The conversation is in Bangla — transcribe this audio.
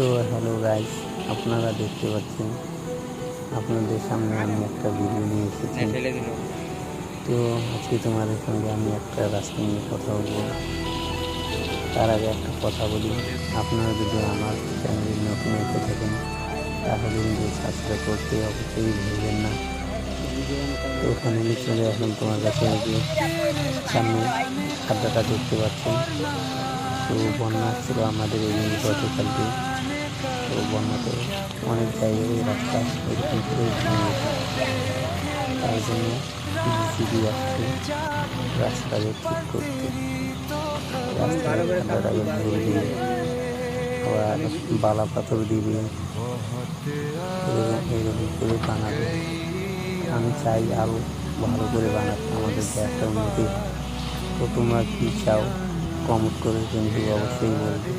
তো হ্যালো গাইস, আপনারা দেখতে পাচ্ছেন আপনাদের সামনে আমি একটা ভিডিও নিয়ে এসেছি। তো আজকে তোমাদের সঙ্গে আমি একটা রাস্তা নিয়ে কথা বলবো। তার আগে একটা কথা বলি, আপনারা যদি আমার চ্যানেলে নতুন এসে থাকেন তাহলে কিন্তু সাবস্ক্রাইব করতে অবশ্যই ভুলবেন না। তো ওখানে চলে আসলাম তোমার কাছে, যে সামনে খাড্ডাটা দেখতে পাচ্ছেন। তো বন্যা ছিল আমাদের এই গতকালকে। তো বন্যাতে অনেক জায়গায় রাস্তা এরকম করে ভেঙে গেছে, তার জন্য জিসিবি আসছে রাস্তাকে ঠিক করতে। রাস্তার খাড্ডাটাকে ভরবে, আবার বালা পাথর দিবে, এরকম করে বানাবে। আমি চাই আরও ভালো করে বানাতে, আমাদের দেশটা উন্নতি। তো তোমরা কী চাও কমেন্ট করে কিন্তু অবশ্যই বলবে।